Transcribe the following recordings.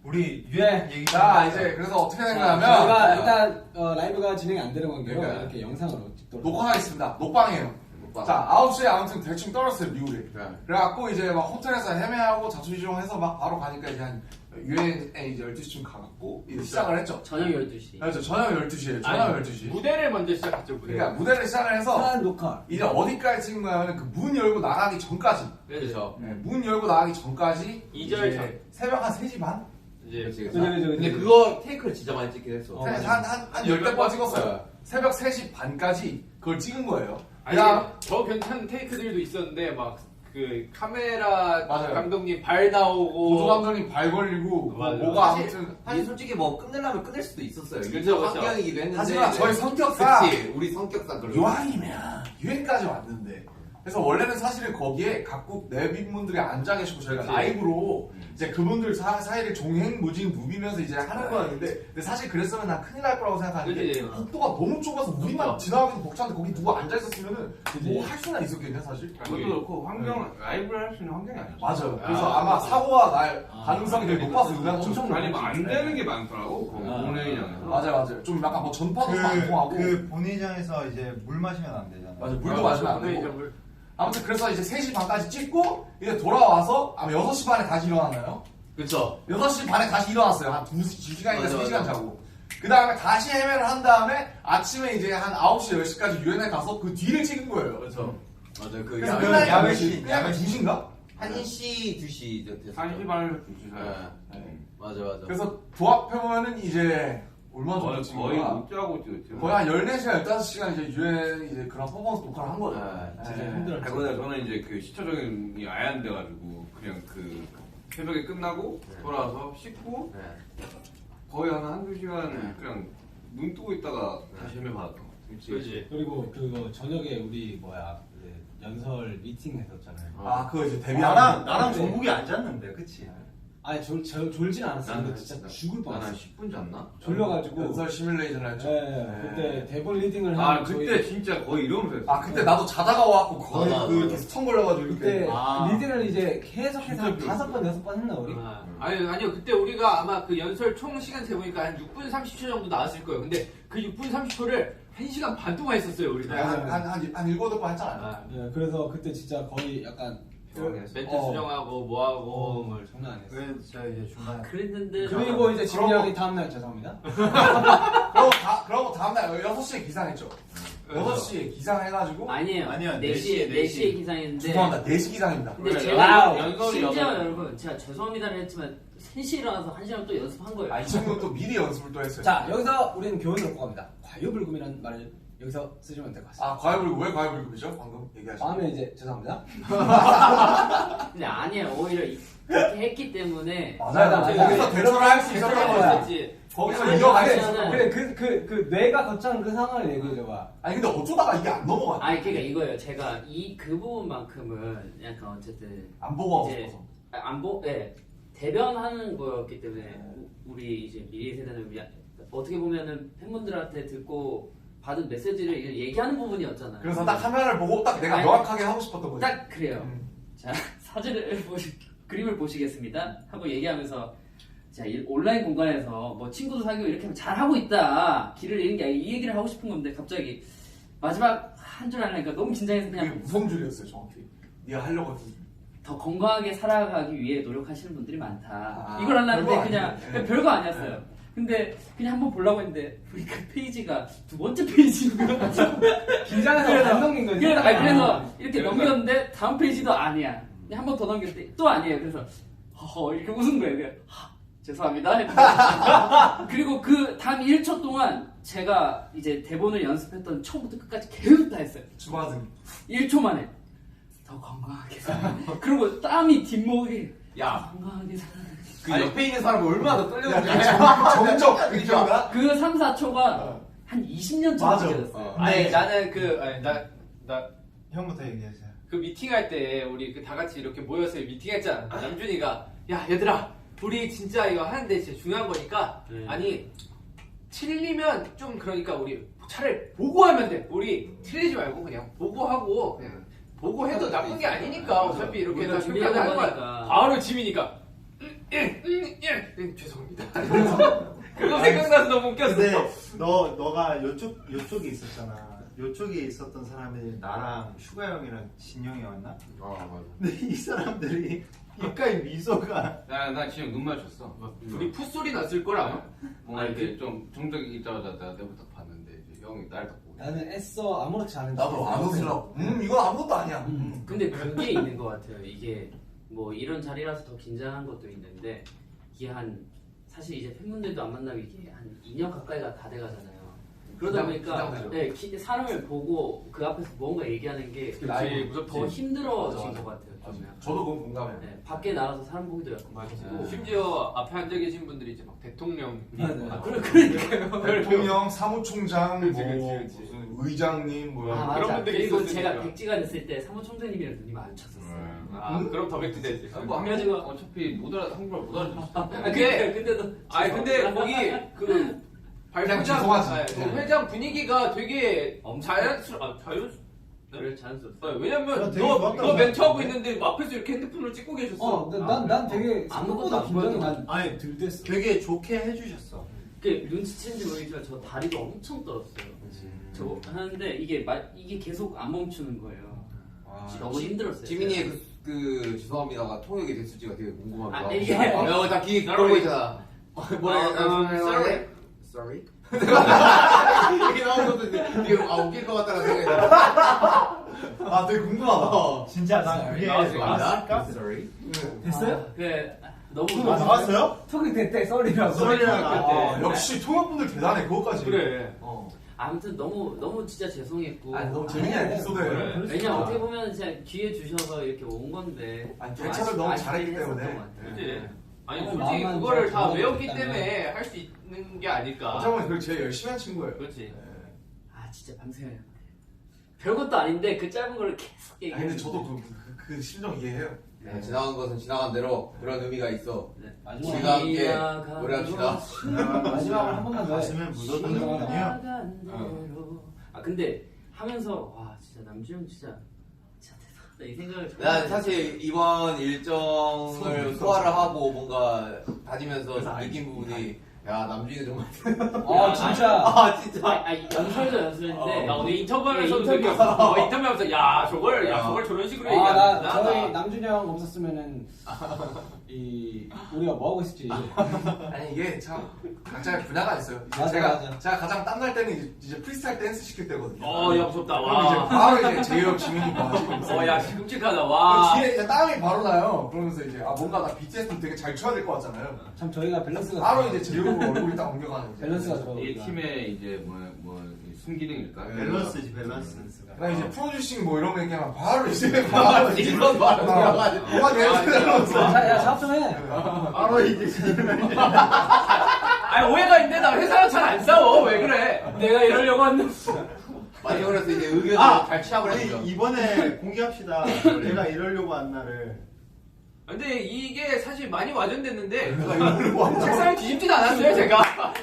우리 유행 얘기. 자 이제 그래서 어떻게 된 거냐면 저희가 일단 라이브가 진행이 안 되는 관계로 그러니까. 이렇게 영상으로 찍도록 녹화하겠습니다. 녹방이에요. 자 9시에 아무튼 대충 떨었어요 미국에. 그래갖고 이제 막 호텔에서 헤매하고 자초지종해서 막 바로 가니까 이제 한 유엔에 이제 12시쯤 가갖고 이제 시작을 했죠. 저녁 12시. 그렇죠. 저녁 12시에 저녁 12시. 무대를 먼저 시작했죠. 그러니까 무대를 시작을 해서 한 녹화. 이제 어디까지 찍은 거냐면 그 문 열고 나가기 전까지. 그렇죠. 네, 문 열고 나가기 전까지 2절 이제 전. 새벽 한 3시 반? 이제 그죠. 근데 그거 테이크를 진짜 많이 찍긴 했어. 한 10번 찍었어요. 새벽 3시 반까지 그걸 찍은 거예요. 아니 그냥 더 괜찮은 테이크들도 있었는데 막 그 카메라 맞아요. 감독님 발 나오고 보조 감독님 발 걸리고 맞아요. 뭐가 사실- 아무튼 사실 솔직히 뭐 끝내려면 끝낼 수도 있었어요. 이게 그쵸, 그쵸. 환경이기도 했는데. 하지만 저희 성격상 그치, 우리 성격상 그런. 요한이면 유엔까지 왔는데 그래서 원래는 사실은 거기에 각국 내빈분들이 앉아 계시고 저희가 그치. 라이브로 이제 그분들 사이를 종횡무진 누비면서 이제 하는 거였는데 근데 사실 그랬으면 난 큰일 날 거라고 생각하는데 그치. 국도가 너무 좁아서 우리만 지나가기도 벅찬데 거기 누가 앉아 있었으면은 그치. 뭐 할 수나 있었겠냐 사실. 그것도 그렇고 환경 라이브를 할 수 있는 환경이 아니죠. 맞아요. 그래서 아마 사고가 날 가능성이 되게 높아서 음악적 엄청 아니 뭐안 되는 게 많더라고. 거기 본회의장에서. 맞아요. 좀 약간 뭐 전파도 안 통하고 그 본회의장에서 이제 물 마시면 안 되잖아. 맞아 물도 마시면 안 네, 되고 아무튼 그래서 이제 3시 반까지 찍고 이제 돌아와서 아마 6시 반에 다시 일어났나요? 그쵸. 6시 반에 다시 일어났어요. 한 2시간인가 맞아, 3시간 맞아. 자고. 그 다음에 다시 헤매를 한 다음에 아침에 이제 한 9시, 10시까지 유엔에 가서 그 뒤를 찍은 거예요. 그렇죠. 맞아요. 그 그래서 야외 끝나니까 야외 몇 씬, 시? 끝나니까 야외 2시인가? 1시, 2시 됐어요. 1시 반을 주시사요. 네. 맞아. 그래서 도합해보면은 이제 얼마 정도 찍은 거의 거야? 못 자고 찍었지. 거의 한 14시간, 15시간 이제 유엔 이제 그런 퍼포먼스 녹화를 한 거죠. 진짜 네. 힘들었죠. 그러다 저는 이제 그 시초적인이 아예 안 돼가지고 그냥 그 새벽에 끝나고 돌아와서 씻고 거의 한 한두 시간 그냥 눈 뜨고 있다가 다시 헤매 받았던 것 같아요. 그렇지. 그리고 그거 저녁에 우리 이제 연설 미팅 했었잖아요. 아, 그거 이제 데뷔하는 나랑 네. 정국이 안 잤는데, 그치? 아니 졸진 않았어요. 근데 나는 진짜 죽을 나는 뻔했어. 10분 잤나? 졸려가지고. 연설 시뮬레이션을 했죠. 네, 그때 대본 리딩을 아 하는 그때 진짜 거의 이러면서 했어. 아, 그때 나도 자다가 와갖고 거의 맞아, 그 맞아. 이렇게 스턴 걸려가지고 이렇게. 그때 아. 리딩을 이제 계속해서 한 진짜 5번, 6번 했나 우리? 아니요 그때 우리가 아마 그 연설 총 시간 세보니까 한 6분 30초 정도 나왔을 거예요. 근데 그 6분 30초를 1시간 반 동안 했었어요 우리는. 한 7번 했잖아요. 아, 네, 그래서 그때 진짜 거의 약간 멘트 어. 수정하고 뭐하고 뭘. 장난 아니었어. 왜 진짜 이제 중간에. 그랬는데 그리고 이제 지민이 그러고- 형이 다음날 죄송합니다. 그러고 다음날 6시에 기상했죠. 6시에 기상해가지고. 아니에요. 아니요, 4시에 4시에 기상했는데. 죄송합니다. 4시 기상입니다. 근데 그래, 제가 연설이 심지어 여덟- 여러분 제가 죄송합니다를 했지만 3시에 일어나서 1시간 또 연습한 거예요. 아, 이 친구는 또 미리 연습을 또 했어요. 자 여기서 우리는 교훈을 얻고 갑니다. 과유불급이라는 말을 여기서 쓰시면 될 것 같습니다. 아, 과외불급, 왜 과외불급이죠? 방금 얘기하신. 다음에 이제 죄송합니다. 근데 아니에요. 오히려 이렇게 했기 때문에 맞아요. 맞아요. 여기서 대처를 할 수 있었던 대처를 거야. 했었지. 거기서 아니, 이어갈 수 아니, 있었던 아니. 거야. 그래 그 뇌가 거쳐한 그 상황을 얘기해줘봐. 아니, 근데 어쩌다가 이게 안 넘어갔대. 아니 그러니까 이거예요. 제가 그 부분만큼은 약간 어쨌든 안 보고 하고 이제 싶어서. 예, 대변하는 거였기 때문에 우리 이제 미래 세대는 어떻게 보면은 팬분들한테 듣고 받은 메시지를 얘기하는 부분이었잖아요. 그래서 딱 카메라를 보고 딱 내가 아니, 명확하게 하고 싶었던 거지. 딱 그래요. 음. 자 사진을 그림을 보시겠습니다 하고 얘기하면서 자 온라인 공간에서 뭐 친구도 사귀고 이렇게 하면 잘하고 있다 길을 잃는 게 아니라 이 얘기를 하고 싶은 건데 갑자기 마지막 한 줄 하려니까 너무 긴장해서 그게 그냥 무성줄이었어요, 정확히. 네가 하려고 했던 줄. 더 건강하게 살아가기 위해 노력하시는 분들이 많다 아, 이걸 하려는데 별거 그냥 아니네. 네. 별거 아니었어요. 근데 그냥 한번 보려고 했는데 우리 그 페이지가 2번째 페이지인 거야. 긴장해서 안 넘긴 거지. 그래서 이렇게 그래서- 넘겼는데 다음 페이지도 아니야. 한 번 더 넘겼는데 또 아니에요. 그래서 허허 이렇게 웃은 거예요. 그냥, 죄송합니다. 했는데 그리고 그 단 1초 동안 제가 이제 대본을 연습했던 처음부터 끝까지 계속 다 했어요. 주마등. 1초 만에 더 건강하게 살아. 그리고 땀이 뒷목이 야, 건강하게 살아. 그 옆에 있는 사람이 얼마나 더 떨렸는지. 정적 느낌인가? 그 3, 4초가 어. 한 20년 전 맞아. 느껴졌어요. 아니 나는 나 형부터 얘기하세요. 그 미팅할 때 우리 그 다 같이 이렇게 모여서 미팅했잖아. 남준이가 야 얘들아 우리 진짜 이거 하는데 진짜 중요한 거니까 아니 틀리면 좀 그러니까 우리 차라리 보고 하면 돼. 우리 틀리지 말고 그냥 보고 하고 그냥 보고 해도 나쁜 게 아니니까 어차피 이렇게 다 우리가 그렇게 하는 거야. 거니까. 바로 지민이가 죄송합니다. 그거 생각나서 너무 웃겼어. 근데 너가 요쪽에 있었잖아. 요쪽에 있었던 사람이 나랑 슈가 형이랑 진영이 왔나? 아 맞아. 근데 이 사람들이 입가에 미소가 나 지금 눈 맞췄어. 둘이 풋소리 났을 걸 아마. 뭔가 이렇게 좀 정적이 있자마자 내가 내부터 봤는데 이제 형이 날 딱 보고. 나는 애써 아무렇지 않은 나도 안 웃으려고. 이건 아무것도 아니야. 근데 그게 있는 것 같아요. 이게 뭐 이런 자리라서 더 긴장한 것도 있는데 이게 사실 이제 팬분들도 안 만나면 이게 한 2년 가까이가 다 돼가잖아요. 그러다 보니까 긴장되죠. 사람을 보고 그 앞에서 뭔가 얘기하는 게 라이브 더 힘들어진 맞아, 것 같아요. 좀 약간. 저도 그건 공감해요. 네, 밖에 나가서 사람 보기도 약간 무섭고. 심지어 앞에 앉아 계신 분들이 이제 막 대통령. 그러니까요. 대통령, 사무총장, 그치, 뭐 그치, 그치. 무슨 의장님 뭐 아, 그런 맞아. 분들이 그리고 있었으니까. 제가 백지가 됐을 때 사무총장님이랑 눈이 마주쳤었어요. 아 그럼 더 백지되지. 뭐 그래가지고- 어차피 한국말 못 알아듣지. 근데도 근데 거기 그 그냥 발표장 죄송하지. 회장 분위기가 되게 엄청- 그래 자연스럽어. 왜냐면 되게 너 좋았다고 멘트하고 생각해. 있는데 앞에서 이렇게 핸드폰을 찍고 계셨어. 난 되게 아무것도 생각보다 안 긴장이 보여도 난 아니 들댔어. 되게 좋게 해주셨어. 그 눈치챘는지 모르겠지만 저 다리가 엄청 떨었어요. 저 하는데 이게 계속 안 멈추는 거예요. 너무 힘들었어요. 지민이의 그 죄송합니다가 통역이 됐을지가 되게 궁금합니다. 아, 이게- 다 귀에 그러고 있잖아. sorry. Sorry. 이게 나온 것도 되게 웃길 것 같다는 생각이 들어. 아 되게 궁금하다. 진짜 난 그게 나왔을까? Sorry. 됐어요? 너무 아 나왔어요? 톡이 됐대 썰이라고. 썰이라고. 아, 역시 통역분들 대단해 그것까지. 그래. 아무튼 너무 진짜 죄송했고. 아니 너무 재밌는 에피소드예요. 왜냐 어떻게 보면 그냥 기회 주셔서 이렇게 온 건데. 아니, 좀 대처를 아쉽- 너무 아쉽긴 잘했기 했었던 때문에. 것 같아요. 그치? 아니 어, 솔직히 마음만 그거를 다 잘 외웠기 먹었다면. 때문에 할 수 있는 게 아닐까. 어차피 그걸 제일 열심히 한 친구예요. 그렇지. 아 진짜 밤새야 돼. 별것도 아닌데 그 짧은 걸 계속 아니 얘기해. 근데 저도 그 심정 이해해요. 네, 지나간 것은 지나간 대로 그런 의미가 있어. 마지막 우리가 함께 노래합시다. 마지막으로 한 번만 더 해. 가슴에 묻어두는군요. 지나간 대로. 아 근데 하면서 와 진짜 남주형 진짜 대단하다 이 생각을 정말 난 사실 이번 일정을 소화를 하고 뭔가 다니면서 느낀 부분이 야 남준이 정말 진짜. 진짜 연설도 연설인데 나 오늘 인터뷰하면서도 네, 인터뷰. 느꼈어. 인터뷰하면서 야 저걸 저런 식으로 나 얘기하는구나. 저희 남준이 형 없었으면은 우리가 뭐 하고 있을지. 아니 이게 참 각자의 분야가 있어요. 이제 맞아, 제가 맞아. 가장 땀날 때는 이제 프리스타일 댄스 시킬 때거든요. 야 무섭다. 그럼 이제 와. 바로 이제 제이홉 지민이 봐. 야 끔찍하다. 와. 뒤에 이제 땀이 바로 나요. 그러면서 이제 뭔가 나 BTS도 되게 잘 춰야 될 것 같잖아요. 참 저희가 밸런스가 바로 이제 제이홉 얼굴이 딱 옮겨가는 거죠. 밸런스가 좋아. 이 팀의 이제 뭐 순기능일까? 밸런스지 밸런스. 그다음 이제 프로듀싱 뭐 이런 거 얘기하면 바로 이제 바로 이제 이런 말을 들어가지고. 뭐가 내려서 야 작업 좀 해. 바로 이제 아니 오해가 있는데 나 회사랑 잘 안 싸워. 왜 그래? 내가 이러려고 했는데 많이 그래서 이제 의견을 잘 취합을 아니 했죠. 이번에 공개합시다. 내가 이러려고 한 날을. 근데 이게 사실 많이 와전됐는데 내가 이러려고 한 책상에 뒤집지도 않았어요 제가.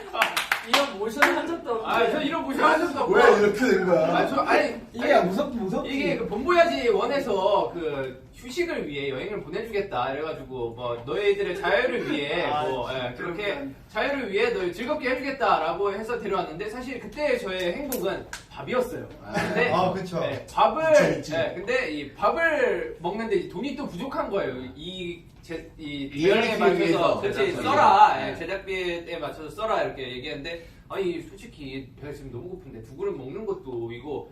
이런 모션을 한 적도 없고 저 이런 모션 한 적도 없고. 왜 이렇게 된 거야? 아니 이게 무섭지. 이게 그 본보야지 원에서 그 휴식을 위해 여행을 보내주겠다 이래가지고 뭐 너희들의 자유를 위해 그렇게 자유를 위해 너 즐겁게 해주겠다라고 해서 데려왔는데 사실 그때 저의 행복은 밥이었어요. 근데 그쵸. 밥을 있지. 근데 이 밥을 먹는데 이 돈이 또 부족한 거예요. 이 리얼리티를 맞춰서 위해서. 그렇지 제작비에. 써라. 네. 제작비에 맞춰서 써라 이렇게 얘기했는데 아니 솔직히 배가 지금 너무 고픈데 두 그릇 먹는 것도 이거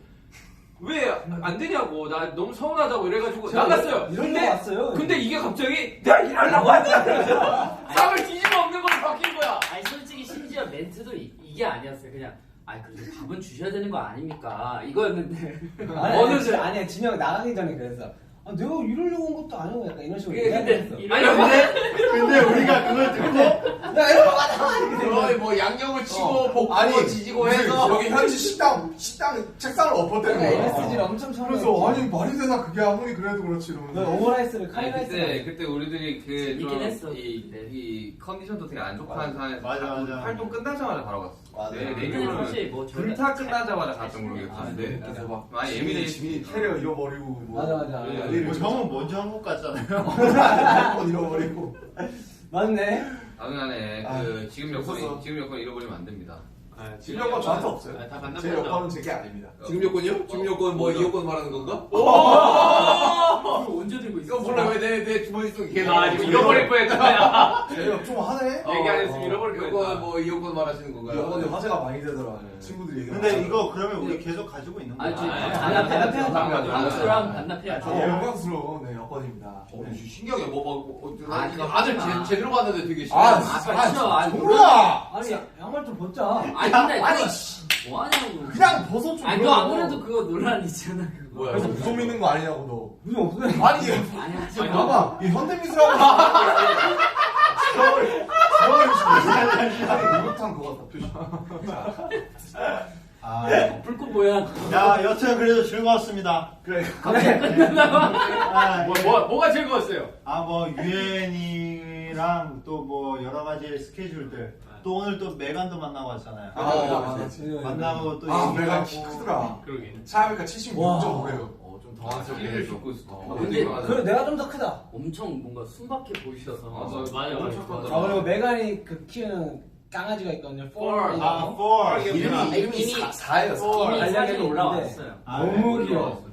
왜 안 되냐고 나 너무 서운하다고 이래가지고 나갔어요. 이러려고 왔어요. 근데 이게 갑자기 내가 일하려고 하냐 쌈을 뒤집어 엎는 걸로 바뀐 거야. 아니 솔직히 심지어 멘트도 이게 아니었어요. 그냥 그래도 밥은 주셔야 되는 거 아닙니까? 이거였는데 아니야 진영 나가기 전에 그랬어. 내가 이러려고 온 것도 아니고 약간 이런 식으로 근데 얘기했어. 근데 우리가 그걸 듣고 야 이러고 가자. 거의 뭐 양념을 치고 볶고 아니, 지지고 무슨 해서 여기 현지 식당 책상을 엎었대는 거야. MSG를 엄청 처음 그래서 아니 말이 되나 그게 아무리 그래도 그렇지 이러면서. 오므라이스를 아니, 카레라이스. 그때 우리들이 재밌긴 했어. 이 컨디션도 되게 안 좋고 한 상황에서 맞아. 활동 끝나자마자 바로 갔어. 맞아. 내 근데 기억으로는 사실 뭐 저희가 불타 끝나자마자 갔던 걸로 기억하는데 그래서 막 많이 지민이 캐리어 잃어버리고 뭐 맞아. 뭐 형은 먼저 한국 갔잖아요. 핸드폰 잃어버리고 맞네. 당연하네. 아, 그 지금 없어서. 여권 잃어버리면 안 됩니다. 지금 여권 저한테 없어요. 다 제 만나보죠. 여권은 제게 아닙니다. 지금 요건이요? 지금 요건 뭐 이 요건 말하는 건가? 이거 언제 들고 있어? 이거 몰라 왜 내 주머니 속에 계속 아, 이거 잃어버릴 뻔했다. 좀 하네. 얘기 안 했으면 잃어버릴 요건 뻔했다. 뭐 이 요건 말하시는 건가요? 여권에 화제가 많이 되더라. 친구들이 얘기. 근데 이거 그러면 우리 계속 가지고 있는 거야. 아니, 저희 반납해야죠. 방수랑 반납해야죠. 영광스러운 네, 여권입니다. 신기하게 아니, 다들 그거 제대로 봤는데 되게 아, 신기하다. 진짜. 아니, 몰라. 아니 양말 좀 벗자. 아니 근데 아니, 뭐 하냐고. 그냥 벗어 좀. 아니 너 아무래도 그거 논란이잖아 그거. 뭐야? 그래서 무속 믿는 거 아니냐고 무슨 없어요. 너. 아니, 아니야. 봐봐. 이 현대미술하고. 아니, 목욕탕 그거 같다 표시. 아, 불꽃 모양. 야, 여튼 그래도 즐거웠습니다. 그래. 아, 뭐가 즐거웠어요? 뭐 유엔이랑 또 뭐 여러 가지 스케줄들. 또 오늘 또 메간도 만나고 왔잖아요. 만나고 또 메간 얘기하고. 키 크더라. 그러게. 차이가 76.5래요. 좀 끼를 당황스럽게 줍고 있어. 근데 그래 내가 좀 더 크다. 엄청 뭔가 숨박해 보이셔서. 맞아. 아 그리고 메간이 그 키우는 강아지가 있거든요. 아, 4. 이름이 4예요. 이미 사진 있는데. 올라왔어요. 너무 귀여워.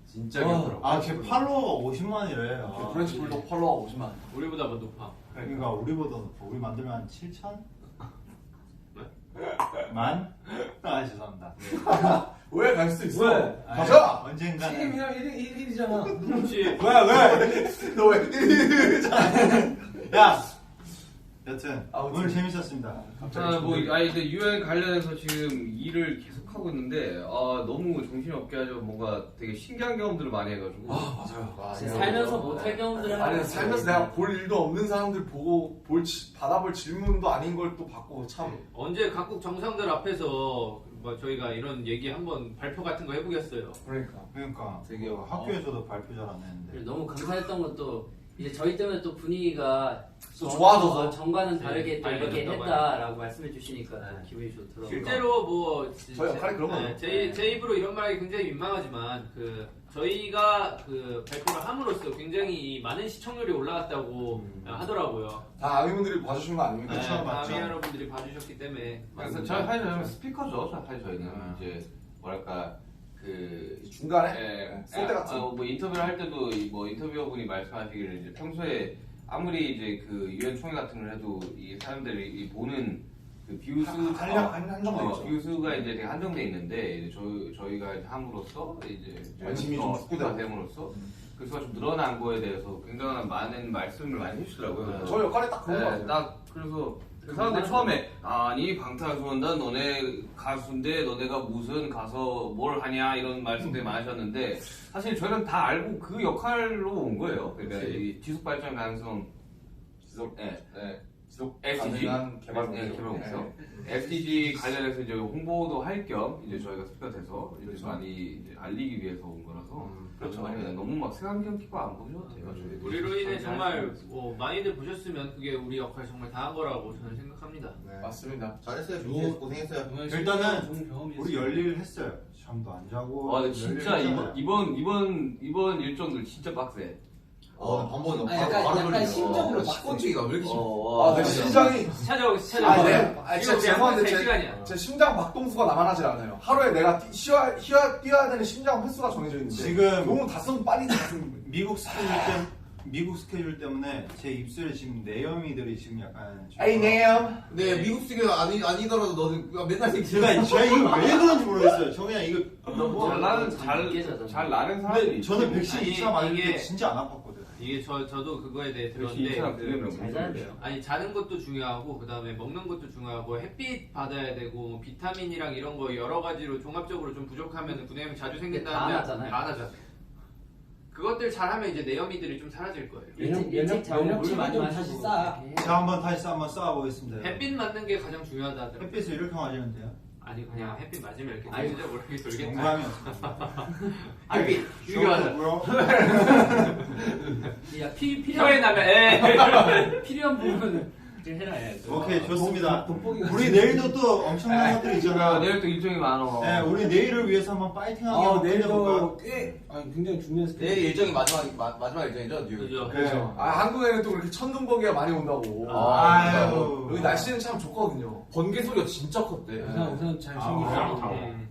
진짜 귀엽더라고. 아, 걔 팔로워가 50만이래. 프렌치 불독 펄러가 50만. 우리보다 더 높아. 그러니까 우리보다 높아. 우리 만들면 한 7천? 만? 아, 죄송합니다. 왜 갈 수도 있어? 왜? 가자. 언젠가는. 책임이랑 1일이잖아. 그렇지. 왜? 너 왜? 야! 여튼, 아무튼. 오늘 재밌었습니다. 근데 유엔 관련해서 지금 일을 계속 하고 있는데 너무 정신이 없게 하죠. 뭔가 되게 신기한 경험들을 많이 해가지고. 맞아요. 살면서 못할 경험들을 아니 하고 살면서 내가 볼 일도 없는 사람들 보고 받아볼 질문도 아닌 걸 또 받고 참. 언제 각국 정상들 앞에서 뭐 저희가 이런 얘기 한번 발표 같은 거 해보겠어요. 그러니까 되게 학교에서도 발표 잘 안 했는데. 그리고 너무 감사했던 것도 이제 저희 때문에 또 분위기가 또 좋아져서. 전과는 다르게 또 네, 이렇게 많이 했다라고 말씀해 주시니까 기분이 좋더라고요. 실제로 뭐 저희 역할이 그런 거예요. 제 입으로 이런 말이 굉장히 민망하지만 저희가 발표를 함으로써 굉장히 많은 시청률이 올라갔다고 하더라고요. 다 아미분들이 봐주신 거 아닙니까? 네, 그쵸, 맞죠. 아미 여러분들이 봐주셨기 때문에 그래서 저희는 스피커죠. 사실 저희는 이제 뭐랄까 중간에 쏠때 같은. 뭐 인터뷰를 할 때도 뭐 인터뷰어분이 말씀하시기를 이제 평소에 아무리 이제 그 유엔 총회 같은 걸 해도 이 사람들이 이 보는 그 뷰수 한정돼 있죠. 뷰수가 이제 되게 한정돼 있는데 이제 저희가 이제 함으로써 이제 관심이 좀 확대가 됨으로써 그 수가 좀 늘어난 거에 대해서 굉장히 많은 말씀을 많이 해주시더라고요. 저 역할이 딱 그런 거 같아요. 딱 그래서 그 사람들 처음에 아니 방탄소년단 너네 가수인데 너네가 무슨 가서 뭘 하냐 이런 말씀들 많이 하셨는데 사실 저희는 다 알고 그 역할로 온 거예요. 그러니까 이 지속 발전 가능성 지속 SDG 가능한 개발 개발공사 SDG 관련해서 이제 홍보도 할 겸 이제 저희가 스피커 돼서 이제 많이 이제 알리기 위해서 온 거라서 그렇죠. 너무 막 색안경 끼고 안 보셔도 돼요. 우리로 인해 정말 많이들 보셨으면 그게 우리 역할 정말 다한 거라고 저는 생각합니다. 맞습니다. 잘했어요. 준비해서 고생했어요. 일단은 좋은 경험이었어요. 우리 열일 했어요. 잠도 안 자고. 근데 진짜 열일 했잖아요. 이번 일정들 진짜 빡세. 반번 아니, 약간 심적으로 식곤증이가 왜 이렇게 내 심장이. 찾아오고 진짜 죄송한데 시간이야. 제 심장 박동수가 나만하지 않아요. 하루에 내가 뛰어야 되는 심장 횟수가 정해져 있는데 지금 너무 다сон 빨리 미국 스케줄 때문에 제 입술에 지금 내염이들이 지금 약간. 에이 내염. 네, 미국 스기는 아니더라도 너는 맨날 제가 이거 왜 그런지 모르겠어요. 저 그냥 이거 잘 나는 사람이. 근데 저는 백신 아니, 2차 맞을 때 이게- 진짜 안 아팠거든. 이게 저도 그거에 대해 역시 이 들었는데 사람 들으면 잘 자야 돼요. 아니 자는 것도 중요하고 그 다음에 먹는 것도 중요하고 햇빛 받아야 되고 비타민이랑 이런 거 여러 가지로 종합적으로 좀 부족하면 구내염 자주 다 생긴다는데 나잖아요. 다 나잖아요. 그것들 잘하면 이제 내염이들이 좀 사라질 거예요. 일찍 자고 물 많이 좀 마시고 다시 쌓아. 자, 다시 한번 쌓아보겠습니다. 햇빛 맞는 게 가장 중요하다 하더라고요. 햇빛을 이렇게 맞으면 돼요? 아니 그냥 햇빛 맞으면 이렇게 아니, 진짜 모르게 돌겠다. 농담이었습니다. 아니 이게 맞아. 야 필요한 혀에 나면 필요한 부분은 그렇게 해라 해야죠. 오케이 좋습니다. 돋보기가 우리 내일도 또 엄청난 것들이 있잖아. 내일 또 일정이 많어. 네, 우리 내일을 위해서 한번 파이팅하게 한번 끝내볼까요? 내일도 꽤 굉장히 중요한 스케줄. 내일 일정이 마지막 일정이죠, 뉴욕. 그죠. 그렇죠. 한국에는 또 그렇게 천둥번개가 많이 온다고. 아유. 여기 날씨는 참 좋거든요. 번개 소리가 진짜 컸대. 우선 잘 챙기고.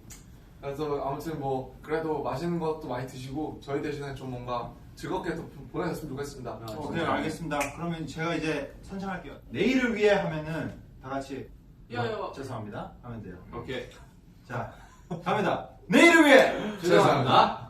그래서 아무튼 뭐 그래도 맛있는 것도 많이 드시고 저희 대신에 좀 뭔가 즐겁게 또 보내셨으면 좋겠습니다. 네, 알겠습니다. 그러면 제가 이제 선창할게요. 내일을 위해 하면은 다 같이 야야. 죄송합니다 하면 돼요. 오케이. 자, 갑니다. 내일을 위해 죄송합니다.